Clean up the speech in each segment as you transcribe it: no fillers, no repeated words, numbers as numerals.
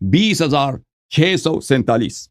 20,647।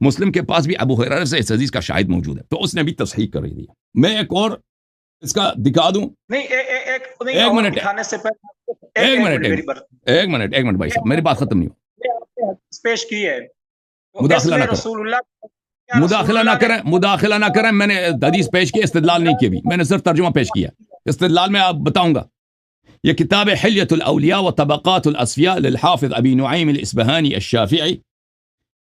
مسلم کے پاس بھی ابو ہریرہ سے اس حدیث کا شاہد موجود ہے، تو اس نے بھی تصحیح کر دی ہے۔ میں ایک اور اس کا دکھا دوں، ایک منٹ بھائی صاحب، میری بات ختم نہیں ہو، پیش کی ہے مداخلہ نہ کریں، میں نے حدیث پیش کی، استدلال نہیں کی، بھی میں نے صرف ترجمہ پیش کیا، استدلال میں آپ بتاؤں گا۔ یہ کتاب حلیۃ الاولیاء و طبقات الاسفیاء للحافظ ابی نعیم الاصبہانی الشافعی،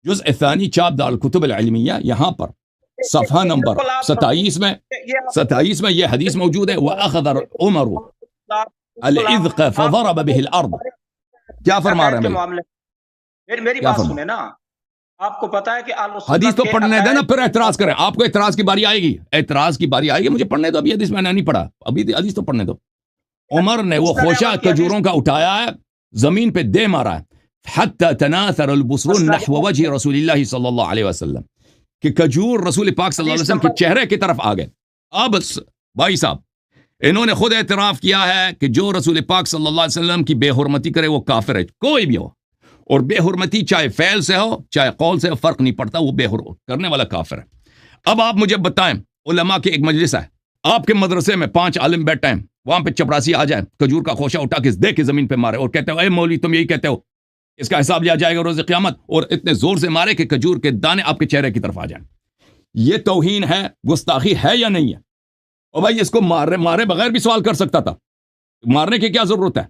جزء ثانی، چاپ دار الکتب العلمیہ، یہاں پر صفحہ نمبر 27 میں یہ حدیث موجود ہے، وَأَخَذَ عُمَرُ الْإِذْقَ فَضَرَبَ بِهِ الْأَرْض۔ کیا فرما رہے ہیں؟ میری بات سنیں نا، آپ کو پتا ہے کہ حدیث تو پڑھنے دیں نا، پھر اعتراض کریں۔ آپ کو اعتراض کی باری آئے گی، مجھے پڑھنے دو، ابھی حدیث میں نے نہیں پڑھا، ابھی حدیث تو پڑھنے دو۔ عمر نے وہ خوشہ کھجوروں کا اٹھایا ہے، زمین پہ دے مارا ہے، حتی تناثر البصر نحو وجہ رسول اللہ صلی اللہ علیہ وسلم، کہ کھجور رسول پاک صلی اللہ علیہ وسلم کے چہرے کی طرف آ گئے۔ اب بھائی صاحب، انہوں نے خود اعتراف کیا ہے کہ جو رسول پاک صلی اللہ علیہ وسلم کی بے حرمتی کرے وہ کافر ہے، کوئی بھی ہو، اور بے حرمتی چاہے فعل سے ہو چاہے قول سے ہو، فرق نہیں پڑتا، وہ بے حرمت کرنے والا کافر ہے۔ اب آپ مجھے بتائیں، علماء کی ایک مجلس ہے، آپ کے مدرسے میں 5 عالم بیٹھے ہیں، وہاں پہ چپراسی آ جائے، کھجور کا خوشہ اٹھا کے دے کے زمین پہ مارے اور کہتے ہو اے مولوی تم یہی کہتے ہو، اس کا حساب لیا جائے گا روز قیامت، اور اتنے زور سے مارے کہ کھجور کے دانے آپ کے چہرے کی طرف آ جائیں۔ یہ توہین ہے، گستاخی ہے یا نہیں ہے؟ اور بھائی اس کو مارے بغیر بھی سوال کر سکتا تھا، مارنے کی کیا ضرورت ہے؟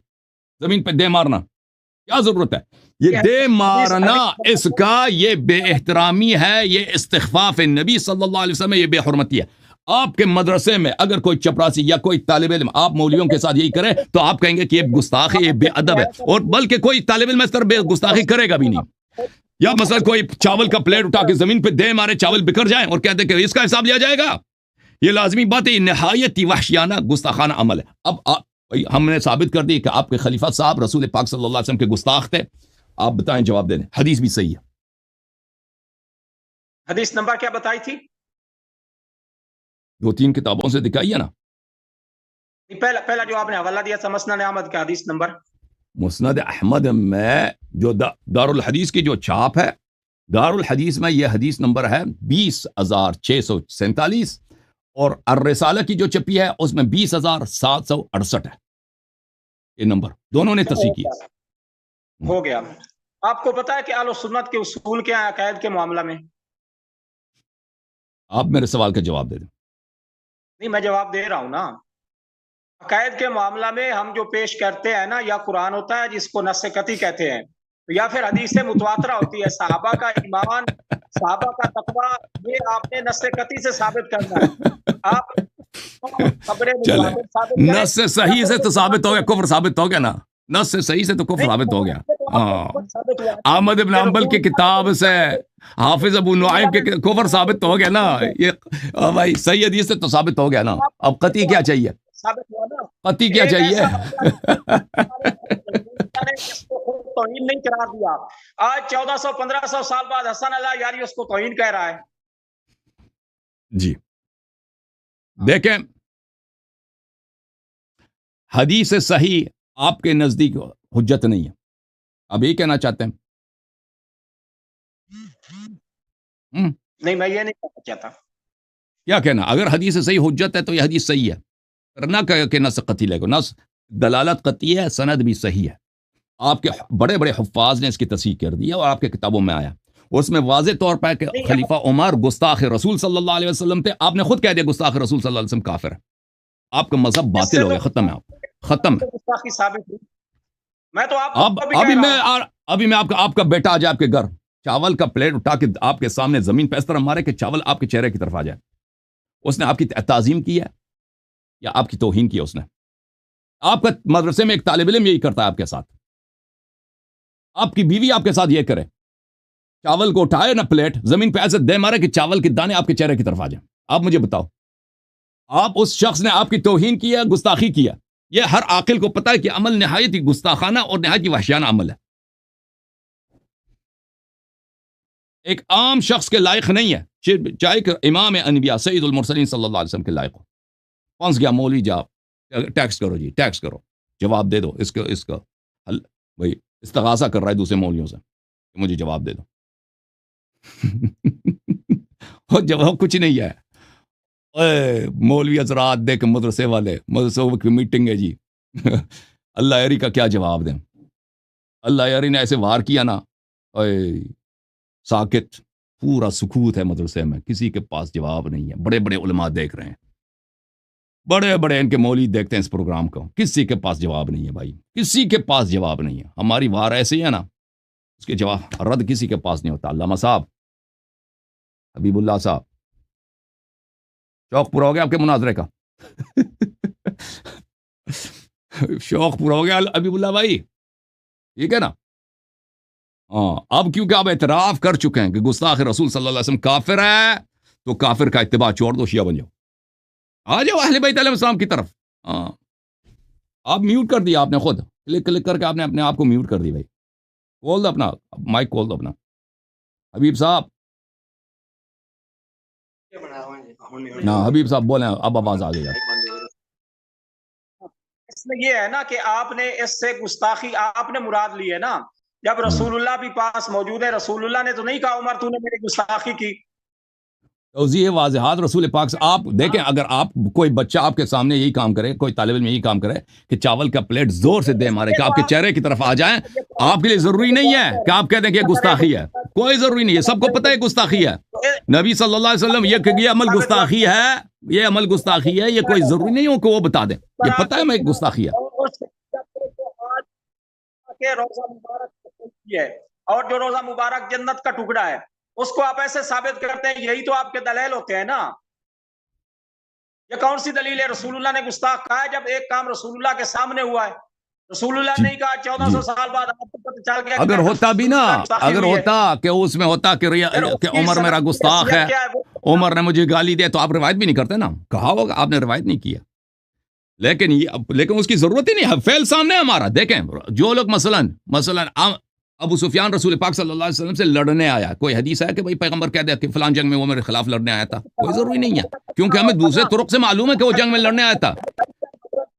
زمین پہ دے مارنا کیا ضرورت ہے؟ یہ دے مارنا اس کا یہ بے احترامی ہے، یہ استخفاف نبی صلی اللہ علیہ وسلم، یہ بے حرمتی ہے۔ آپ کے مدرسے میں اگر کوئی چپراسی یا کوئی طالب علم آپ مولویوں کے ساتھ یہی کرے تو آپ کہیں گے کہ یہ گستاخ ہے، یہ بے ادب ہے، اور بلکہ کوئی طالب علم اس طرح بے گستاخی کرے گا بھی نہیں۔ یا مثلا کوئی چاول کا پلیٹ اٹھا کے زمین پہ دے مارے، چاول بکھر جائیں اور کہتے کہ اس کا حساب لیا جائے گا، یہ لازمی بات ہے، یہ نہایت ہی وحشیانہ گستاخانہ عمل ہے۔ اب ہم نے ثابت کر دی کہ آپ کے خلیفہ صاحب رسول پاک صلی اللہ علیہ وسلم کے گستاخ تھے، آپ بتائیں، جواب دے دیں، حدیث بھی صحیح ہے۔ حدیث نمبر کیا بتائی تھی؟ 2-3 کتابوں سے دکھائیے نا۔ پہلا جو آپ نے حوالہ دیا تھا مسند احمد کا حدیث نمبر، مسند احمد میں جو دار الحدیث کی جو چھاپ ہے، دار الحدیث میں یہ حدیث نمبر ہے 20,647، اور الرسالہ کی جو چھپی ہے اس میں 20,768 ہے، یہ نمبر دونوں نے تصحیح کیا۔ ہو گیا۔ آپ کو پتا ہے کہ اہل سنت کے اصول کیا ہیں عقائد کے معاملہ میں؟ آپ میرے سوال کا جواب دے دیں۔ نہیں، میں جواب دے رہا ہوں نا۔ عقائد کے معاملہ میں ہم جو پیش کرتے ہیں نا، یا قرآن ہوتا ہے جس کو نص قطعی کہتے ہیں، یا پھر حدیث متواترہ ہوتی ہے، صحابہ کا ایمان، صحابہ کا تقویٰ، یہ آپ نے نص قطعی سے ثابت کرنا ہے۔ آپ نص سے صحیح سے تو ثابت ہو گیا، کفر ثابت ہو گیا نا، نص سے صحیح سے تو کفر ثابت ہو گیا۔ احمد ابن حنبل کی کتاب سے، حافظ ابو نعیم کے کفر ثابت ہو گیا نا، یہ بھائی صحیح حدیث سے تو ثابت ہو گیا نا، اب قطعی کیا چاہیے؟ قطعی کیا چاہیے؟ توہین نہیں قرار دیا، آج 1400-1500 سال بعد حسن اللہ یاری اس کو توہین کہہ رہا ہے۔ جی دیکھیں، حدیث صحیح آپ کے نزدیک حجت نہیں ہے، اب یہ کہنا چاہتے ہیں؟ نہیں، میں یہ نہیں کہنا چاہتا۔ کیا کہنا؟ اگر حدیث صحیح حجت ہے تو یہ حدیث صحیح ہے، نہ کہ نص قطعی لے گا، نص دلالت قطعی ہے، سند بھی صحیح ہے، آپ کے بڑے بڑے حفاظ نے اس کی تصحیح کر دی اور آپ کے کتابوں میں آیا، اس میں واضح طور پر کہ خلیفہ عمر گستاخ رسول صلی اللہ علیہ وسلم تھے، آپ نے خود کہہ دیا گستاخ رسول صلی اللہ علیہ وسلم کافر ہے، آپ کا مذہب باطل ہو گیا، ختم ہے، آپ ختم ہے۔ میں تو ابھی میں آپ کا بیٹا آ جائے آپ کے گھر، چاول کا پلیٹ اٹھا کے آپ کے سامنے زمین پہ اس طرح مارے کہ چاول آپ کے چہرے کی طرف آ جائے، اس نے آپ کی تعظیم کی ہے یا آپ کی توہین کی؟ اس نے، آپ کا مدرسے میں ایک طالب علم یہی کرتا ہے آپ کے ساتھ، آپ کی بیوی آپ کے ساتھ یہ کرے، چاول کو اٹھائے نا پلیٹ، زمین پہ ایسے دے مارے کہ چاول کے دانے آپ کے چہرے کی طرف آ جائیں، آپ مجھے بتاؤ، آپ اس شخص نے آپ کی توہین کی ہے، گستاخی کی ہے، یہ ہر عاقل کو پتا ہے کہ عمل نہایت ہی گستاخانہ اور نہایت ہی وحشیانہ عمل ہے، ایک عام شخص کے لائق نہیں ہے، چاہے کہ امام انبیاء سید المرسلین صلی اللہ علیہ وسلم کے لائق ہو۔ پھنس گیا مولوی، جا ٹیکس کرو، جی ٹیکس کرو، جواب دے دو، اس کا حل، بھائی استغاثہ کر رہا ہے دوسرے مولویوں سے کہ مجھے جواب دے دو۔ اور جواب کچھ نہیں ہے. اے مولوی حضرات دیکھ مدرسے والے مدرسوں کی میٹنگ ہے جی. اللہ یاری کا کیا جواب دیں. اللہ یاری نے ایسے وار کیا نا, اے ساکت, پورا سکوت ہے مدرسے میں, کسی کے پاس جواب نہیں ہے. بڑے بڑے علماء دیکھ رہے ہیں, بڑے بڑے ان کے مولوی دیکھتے ہیں اس پروگرام کو, کسی کے پاس جواب نہیں ہے بھائی, کسی کے پاس جواب نہیں ہے. ہماری وار ایسے ہی ہے نا, اس کے جواب رد کسی کے پاس نہیں ہوتا. علامہ صاحب, حبیب اللہ صاحب, شوق پورا ہو گیا آپ کے مناظرے کا؟ شوق پورا ہو گیا حبیب اللہ بھائی, ٹھیک ہے نا؟ ہاں, اب کیونکہ آپ اعتراف کر چکے ہیں کہ گستاخ رسول صلی اللہ علیہ وسلم کافر ہے, تو کافر کا اتباع چھوڑ دو, شیعہ بن جاؤ, آ جاؤ اہل بیت علیہ السلام کی طرف. ہاں, آپ میوٹ کر دیا آپ نے خود, کلک کر کے آپ نے اپنے آپ کو میوٹ کر دی. بھائی کھول دو اپنا مائک, کھول دو اپنا. حبیب صاحب, نہ حبیب صاحب بولیں, اب آواز آ گئی. اس میں یہ ہے نا کہ آپ نے اس سے گستاخی آپ نے مراد لی ہے نا, جب رسول اللہ بھی پاس موجود ہے, رسول اللہ نے تو نہیں کہا عمر تو نے میری گستاخی کی. توضیح واضحات رسول پاک سے. آپ دیکھیں, اگر آپ کوئی بچہ آپ کے سامنے یہی کام کرے, کوئی طالب علم یہی کام کرے کہ چاول کا پلیٹ زور سے دے مارے کہ آپ کے چہرے کی طرف آ جائیں, آپ کے لیے ضروری نہیں ہے کہ آپ کہہ دیں کہ یہ گستاخی ہے. کوئی ضروری نہیں ہے, سب کو پتہ ہے گستاخی ہے. نبی صلی اللہ علیہ وسلم یہ عمل گستاخی ہے, یہ عمل گستاخی ہے, یہ کوئی ضروری نہیں ہو کہ وہ بتا دیں, یہ پتہ ہے میں گستاخی ہے. روزہ مبارک ہے, اور جو روزہ مبارک جنت کا ٹکڑا ہے, اس کو آپ ایسے ثابت کرتے ہیں, یہی تو آپ کے دلیل ہوتے ہیں نا. یہ کون سی دلیل ہے؟ رسول اللہ نے گستاخ کہا ہے جب ایک کام رسول اللہ کے سامنے ہوا ہے. رسول اللہ نے کہا 1400 سال بعد آپ کو پتہ چل گیا. اگر ہوتا بھی نا, اگر ہوتا کہ اس میں ہوتا کہ عمر میرا گستاخ ہے, عمر نے مجھے گالی دیا, تو آپ روایت بھی نہیں کرتے نا. کہا ہوگا, آپ نے روایت نہیں کیا. لیکن اس کی ضرورت ہی نہیں ہے, فعل سامنے ہے ہمارا. دیکھیں جو لوگ مثلا ابو سفیان رسول پاک صلی اللہ علیہ وسلم سے لڑنے آیا, کوئی حدیث ہے کہ بھائی پیغمبر کہہ دیا کہ فلان جنگ میں وہ میرے خلاف لڑنے آیا تھا؟ کوئی ضروری نہیں ہے, کیونکہ ہمیں دوسرے طرق سے معلوم ہے کہ وہ جنگ میں لڑنے آیا تھا.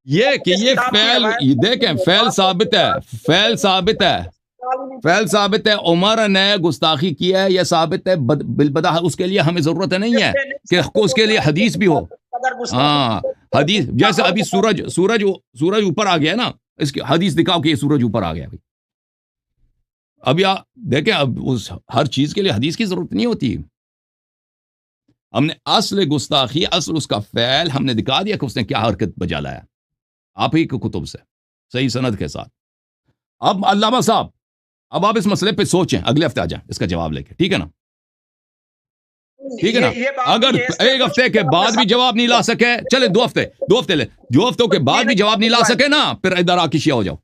یہ فعل, دیکھیں فعل ثابت ہے, فعل ثابت ہے. عمر نے گستاخی کیا ہے, یہ ثابت ہے بالبداہ. اس کے لیے ہمیں ضرورت نہیں ہے کہ اس کے لیے حدیث بھی ہو. ہاں, حدیث جیسے ابھی سورج اوپر آ گیا نا, اس کی حدیث دکھاؤ کہ یہ سورج اوپر آ گیا. ابھی آپ دیکھیں, اب اس ہر چیز کے لیے حدیث کی ضرورت نہیں ہوتی. ہم نے اصل گستاخی, اصل اس کا فعل ہم نے دکھا دیا کہ اس نے کیا حرکت بجا لایا آپ ہی کے کتب سے صحیح سند کے ساتھ. اب علامہ صاحب, اب آپ اس مسئلے پہ سوچیں, اگلے ہفتے آ جائیں اس کا جواب لے کے, ٹھیک ہے نا؟ ٹھیک ہے نا. اگر ایک ہفتے کے بعد بھی جواب نہیں لا سکے, چلے 2 ہفتے لے, 2 ہفتوں کے بعد بھی جواب نہیں لا سکے نا, پھر ادھر آ کے شیعہ ہو جاؤ.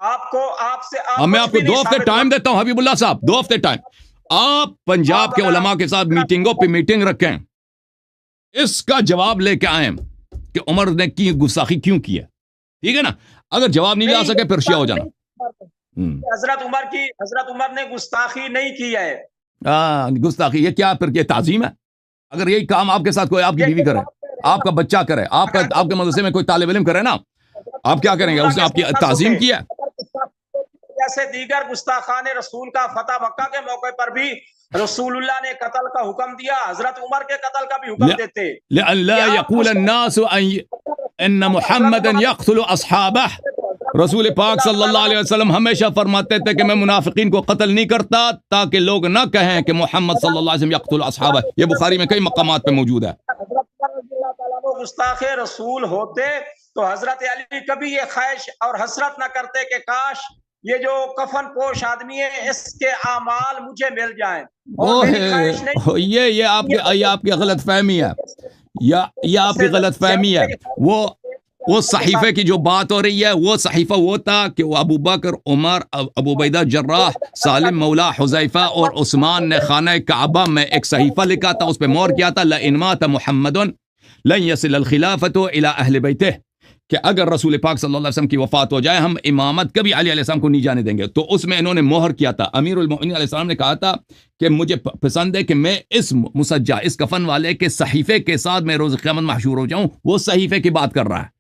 میں آپ کو 2 ہفتے ٹائم دیتا ہوں حبیب اللہ صاحب, 2 ہفتے ٹائم. آپ پنجاب کے علماء کے ساتھ میٹنگوں پہ میٹنگ رکھیں, اس کا جواب لے کے آئیں کہ عمر نے کی گستاخی کیوں کی ہے, ٹھیک ہے نا؟ اگر جواب نہیں لا سکے پھر شیعہ ہو جانا. حضرت عمر نے گستاخی نہیں کی ہے. گستاخی یہ کیا پھر, یہ تعظیم ہے؟ اگر یہی کام آپ کے ساتھ کوئی آپ کی بیوی کرے, آپ کا بچہ کرے, آپ کے مدرسے میں کوئی طالب علم کرے نا, آپ کیا کریں گے؟ اس نے آپ کی تعظیم کیا. جیسے دیگر گستاخان رسول کا فتح مکہ کے موقع پر بھی رسول اللہ نے قتل کا حکم دیا, حضرت عمر کے قتل کا بھی حکم دیتے. لئلا یقول الناس ان محمدا یقتل اصحابہ. رسول پاک صلی اللہ علیہ وسلم ہمیشہ فرماتے تھے کہ میں منافقین کو قتل نہیں کرتا, تاکہ لوگ نہ کہیں کہ محمد صلی اللہ علیہ وسلم یقتل اصحابہ. یہ بخاری میں کئی مقامات پہ موجود ہے. گستاخ رسول ہوتے تو حضرت علی کبھی یہ خواہش اور حسرت نہ کرتے کہ کاش یہ جو کفن پوش آدمی ہے اس کے اعمال مجھے مل جائیں. یہ آپ کی غلط فہمی ہے, یہ آپ کی غلط فہمی ہے. وہ صحیفے کی جو بات ہو رہی ہے, وہ صحیفہ وہ تھا کہ وہ ابو بکر, عمر, ابو عبیدہ جراح, سالم مولا حذیفہ اور عثمان نے خانہ کعبہ میں ایک صحیفہ لکھا تھا, اس پہ مہر کیا تھا لئن مات محمد لن يصل الخلافۃ الی اہل بیتہ, کہ اگر رسول پاک صلی اللہ علیہ وسلم کی وفات ہو جائے ہم امامت کبھی علی علیہ السلام کو نہیں جانے دیں گے. تو اس میں انہوں نے مہر کیا تھا. امیر المؤمنین علیہ السلام نے کہا تھا کہ مجھے پسند ہے کہ میں اس مسجع, اس کفن والے کے صحیفے کے ساتھ میں روز قیامت محشور ہو جاؤں. وہ صحیفے کی بات کر رہا ہے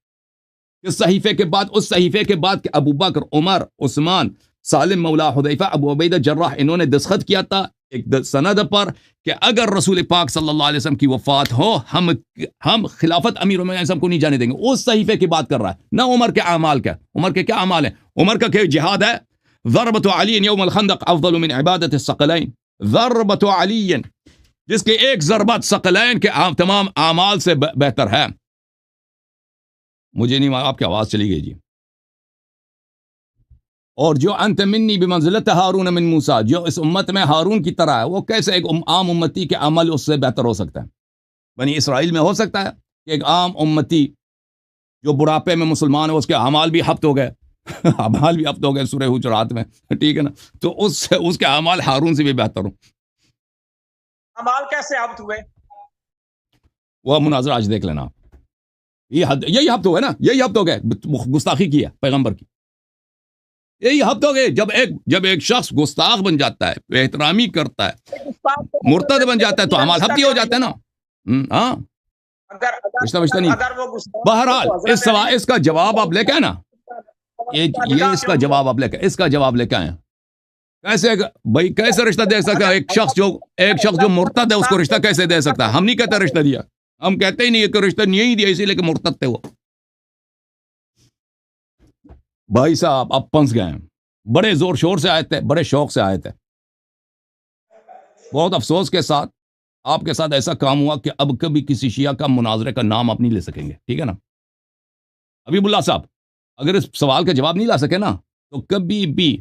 کہ صحیفے کے بعد, اس صحیفے کے بعد کہ ابو بکر, عمر, عثمان, سالم مولا حذیفہ, ابو عبیدہ جراح, انہوں نے دستخط کیا تھا ایک سند پر کہ اگر رسول پاک صلی اللہ علیہ وسلم کی وفات ہو ہم خلافت امیر المومنین صاحب کو نہیں جانے دیں گے. اس صحیفے کی بات کر رہا ہے, نہ عمر کے اعمال کا. عمر کے کیا اعمال ہیں؟ عمر کا کہ جہاد ہے, ضربت علی یوم الخندق افضل من عبادت الثقلین, ضربت علی جس کے ایک ضربت ثقلین کے تمام اعمال سے بہتر ہے. مجھے نہیں, آپ کی آواز چلی گئی جی. اور جو انت منی بمنزلت ہارون من موسیٰ, جو اس امت میں ہارون کی طرح ہے, وہ کیسے ایک عام امتی کے عمل اس سے بہتر ہو سکتا ہے؟ بنی اسرائیل میں ہو سکتا ہے کہ ایک عام امتی جو بڑھاپے میں مسلمان ہے اس کے اعمال بھی ہفت ہو گئے اعمال بھی ہفت ہو گئے سورہ حجرات میں, ٹھیک ہے نا, تو اس کے اعمال ہارون سے بھی بہتر ہوں. اعمال کیسے ہفت ہوئے؟ وہ مناظرہ آج دیکھ لینا آپ. یہی ہفت ہوئے نا, یہی ہفت ہو گئے, گستاخی کی ہے پیغمبر کی. یہی ہفت ہو گئے جب ایک شخص گستاخ بن جاتا ہے, بے احترامی کرتا ہے, مرتد بن جاتا ہے, تو اعمال ہفتی ہو جاتے ہیں نا. ہاں, رشتہ نہیں. بہرحال اس کا جواب آپ لے کے آئے نا, یہ اس کا جواب آپ لے کے, اس کا جواب لے کے آئے. کیسے بھائی, کیسے رشتہ دے سکتا ہے ایک شخص جو مرتد ہے, اس کو رشتہ کیسے دے سکتا ہے؟ ہم نہیں کہتے رشتہ دیا, ہم کہتے ہی نہیں کہ رشتہ نہیں دیا, اسی لیے کہ مرتد تھے وہ. بھائی صاحب اب پنس گئے ہیں, بڑے زور شور سے آئے تھے, بڑے شوق سے آئے تھے. بہت افسوس کے ساتھ آپ کے ساتھ ایسا کام ہوا کہ اب کبھی کسی شیعہ کا مناظرے کا نام آپ نہیں لے سکیں گے, ٹھیک ہے نا. حبیب اللہ صاحب اگر اس سوال کا جواب نہیں لا سکے نا, تو کبھی بھی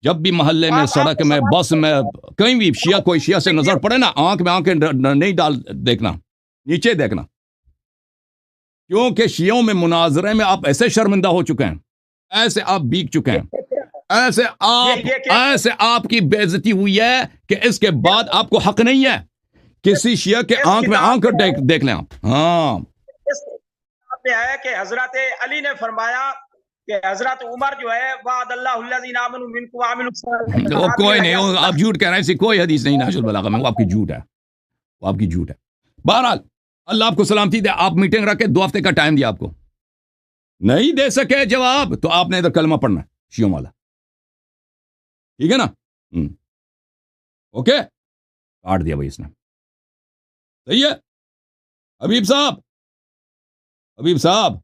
جب بھی محلے میں, سڑک میں, بس میں, کہیں بھی کوئی شیعہ سے نظر پڑے نا, آنکھ میں آنکھیں نہیں ڈال دیکھنا, نیچے دیکھنا. کیونکہ شیعوں میں مناظرے میں آپ ایسے شرمندہ ہو چکے ہیں, ایسے آپ بیک چکے ہیں, ایسے آپ کی بے عزتی ہوئی ہے کہ اس کے بعد آپ کو حق نہیں ہے کسی شیعہ کے آنکھ میں آنکھ دیکھ لیں آپ. ہاں, ہے کہ حضرت علی نے فرمایا کہ حضرت عمر جو ہے وعد اللہ الذین آمنوا منکم وعملوا الصالحات. وہ کوئی نہیں, آپ جھوٹ کہہ رہے ہیں, ایسی کوئی حدیث نہیں نہج البلاغہ میں, وہ آپ کی جھوٹ ہے, وہ آپ کی جھوٹ ہے. بہرحال اللہ آپ کو سلامتی دے. آپ میٹنگ رکھ کے 2 ہفتے کا ٹائم دیا, آپ کو نہیں دے سکے جواب, تو آپ نے ادھر کلمہ پڑھنا ہے شیعوں والا, ٹھیک ہے نا. اوکے, کاٹ دیا بھائی اس نے. صحیح ہے حبیب صاحب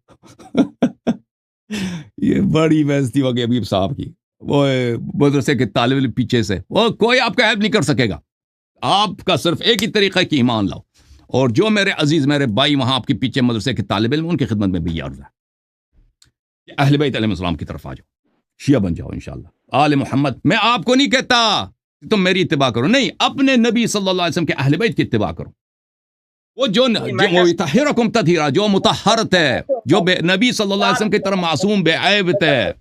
یہ بڑی بےعزتی ہو گئی حبیب صاحب کی. وہ مدرسے کے طالب علم پیچھے سے, وہ کوئی آپ کا ہیلپ نہیں کر سکے گا. آپ کا صرف ایک ہی طریقہ ہے کہ ایمان لاؤ. اور جو میرے عزیز میرے بھائی وہاں آپ کے پیچھے مدرسے کے طالب علم, ان کی خدمت میں بھی یہ عرض ہے, اہل بیت علیہ السلام کی طرف آ جاؤ, شیعہ بن جاؤ انشاءاللہ. آل محمد, میں آپ کو نہیں کہتا کہ تم میری اتباع کرو, نہیں, اپنے نبی صلی اللہ علیہ وسلم کے اہل بیت کی اتباع کرو. وہ جو طاہرکم تطہیرا, جو مطہر تھے, جو نبی صلی اللہ علیہ وسلم کی طرح معصوم بے عیب تھے,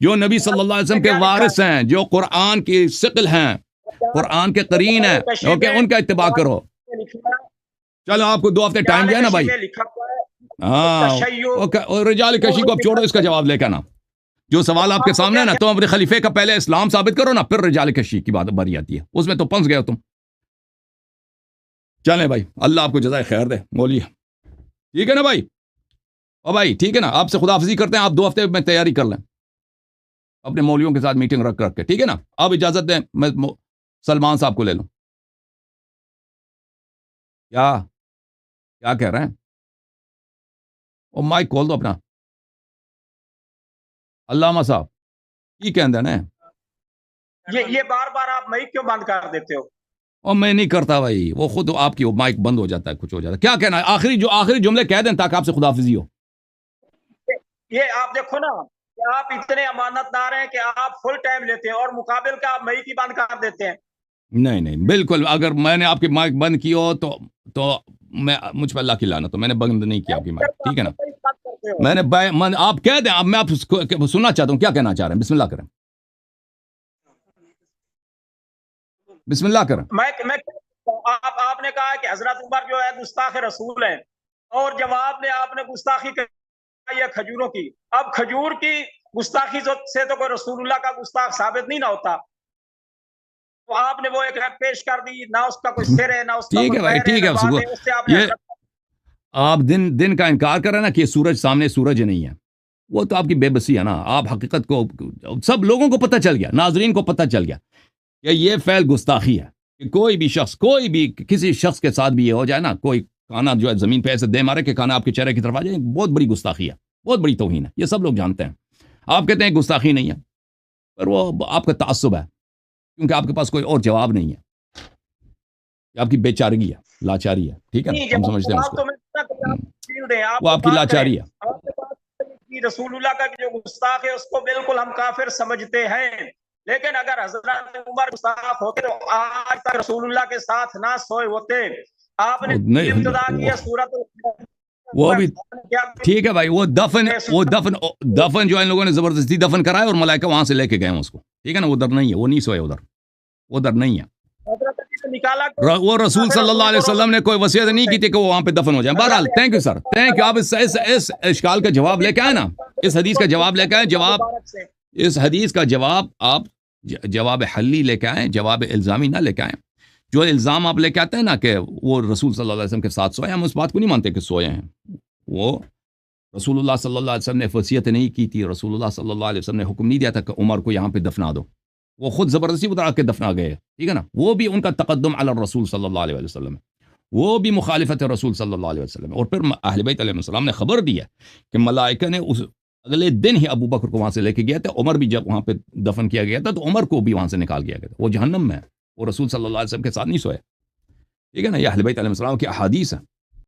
جو نبی صلی اللہ علیہ وسلم کے وارث ہیں, جو قرآن کی ثقل ہیں, قرآن کے قرین ہیں, اوکے, ان کا اتباع کرو. چلو آپ کو 2 ہفتے ٹائم دیا نا بھائی. ہاں, رجال کشی کو اب چھوڑو, اس کا جواب لے کے نا. جو سوال آپ کے سامنے ہے نا, تم اپنے خلیفے کا پہلے اسلام ثابت کرو نا, پھر رجال کشی کی بات باری آتی ہے. اس میں تو پنس گئے ہو تم. چلیں بھائی, اللہ آپ کو جزائے خیر دے مولوی, ٹھیک ہے نا بھائی. او بھائی ٹھیک ہے نا, آپ سے خداحافظی کرتے ہیں. آپ 2 ہفتے میں تیاری کر لیں اپنے مولویوں کے ساتھ میٹنگ رکھ کے, ٹھیک ہے نا. آپ اجازت دیں میں سلمان صاحب کو لے لوں. کیا کہہ رہے ہیں؟ او مائک کھول دو اپنا. علامہ صاحب کی کہندے نا, یہ بار بار آپ مائک کیوں بند کر دیتے ہو؟ اور میں نہیں کرتا بھائی, وہ خود آپ کی مائک بند ہو جاتا ہے, کچھ ہو جاتا ہے. کیا کہنا ہے آخری جملے کہہ دیں تاکہ آپ سے خداحافظی ہو. یہ آپ دیکھو نا کہ آپ اتنے امانت دار ہیں کہ آپ فل ٹائم لیتے ہیں اور مقابل کا آپ مائک ہی بند کر دیتے ہیں. نہیں بالکل, اگر میں نے آپ کی مائک بند کی ہو تو مجھ پہ اللہ کی لعنت ہو, میں نے بند نہیں کیا آپ کی مائک, ٹھیک ہے نا. میں نے آپ کہہ دیں, اب میں آپ سننا چاہتا ہوں, کیا کہنا چاہ رہے ہیں. بسم اللہ کریں, بسم اللہ کریں. آپ نے کہا کہ حضرت عمر جو ہے گستاخ رسول ہیں, اور جواب میں آپ نے گستاخی کہی ہے کھجوروں کی. اب کھجور کی گستاخی سے تو کوئی رسول اللہ کا گستاخ ثابت نہیں نہ ہوتا, تو آپ نے وہ ایک پیش کر دی, نہ اس کا کوئی سر ہے, نہ اس کا ٹھیک ہے بھائی, ٹھیک ہے. آپ دن کا انکار کر رہے ہیں نا کہ سورج سامنے سورج نہیں ہے, وہ تو آپ کی بے بسی ہے نا. آپ حقیقت کو سب لوگوں کو پتہ چل گیا, ناظرین کو پتہ چل گیا کہ یہ فعل گستاخی ہے. کہ کوئی بھی کسی شخص کے ساتھ بھی یہ ہو جائے نا، کوئی کانا جو ہے زمین پہ ایسے دے مارے کہ کانا آپ کے چہرے کی طرف آ جائے، بہت بڑی گستاخی ہے، بہت بڑی توہین ہے، یہ سب لوگ جانتے ہیں۔ آپ کہتے ہیں گستاخی نہیں ہے، پر وہ آپ کا تعصب ہے، کیونکہ آپ کے پاس کوئی اور جواب نہیں ہے، یہ آپ کی بے چارگی ہے، لاچاری ہے، ٹھیک ہے نا، ہم سمجھتے ہیں اس کو، وہ آپ کی لاچاری ہے۔ رسول اللہ کا جو گستاخ ہے اس کو بالکل ہم کافر سمجھتے ہیں، لیکن اگر حضرت عمر گستاخ ہوتے تو آج تک رسول اللہ کے ساتھ نہ سوئے ہوتے۔ آپ نے ابتدا کی ہے سورت وہ بھی ٹھیک ہے بھائی، وہ دفن جو ہے ان لوگوں نے زبردستی دفن کرایا اور ملائکہ وہاں سے لے کے گئے اس کو، ٹھیک ہے نا، وہ ادھر نہیں ہے، وہ نہیں سوئے ادھر، وہ ادھر نہیں ہے۔ وہ رسول صلی اللہ علیہ وسلم نے کوئی وصیت نہیں کی تھی کہ وہ وہاں پہ دفن ہو جائیں۔ بہرحال thank you sir, thank you, آپ اس اشکال کا جواب لے کے آئے نا، اس حدیث کا جواب لے کے آئے، اس حدیث کا جواب آپ جواب حلی لے کے آئیں، جواب الزامی نہ لے کے آئیں۔ جو الزام آپ لے کے آتے ہیں نا کہ وہ رسول صلی اللہ علیہ وسلم کے ساتھ سوئے، ہم اس بات کو نہیں مانتے کہ سوئے ہیں، وہ رسول اللہ صلی اللہ علیہ وسلم نے وصیت نہیں کی تھی، رسول اللہ صلی اللہ علیہ وسلم نے حکم نہیں دیا تھا کہ عمر کو یہاں پہ دفنا دو، وہ خود زبردستی اترا کے دفنا گئے، ٹھیک ہے نا، وہ بھی ان کا تقدم علی الرسول صلی اللہ علیہ وسلم، وہ بھی مخالفت رسول صلی اللہ علیہ وسلم۔ اور پھر اہل بیت علیہ السلام نے خبر دی ہے کہ ملائکہ نے اس اگلے دن ہی ابو بکر کو وہاں سے لے کے گیا تھا، عمر بھی جب وہاں پہ دفن کیا گیا تھا تو عمر کو بھی وہاں سے نکال گیا گیا تھا، وہ جہنم میں ہے، وہ رسول صلی اللہ علیہ وسلم کے ساتھ نہیں سوئے، ٹھیک ہے نا، یہ اہل بیت علیہ السلام کی احادیث ہے۔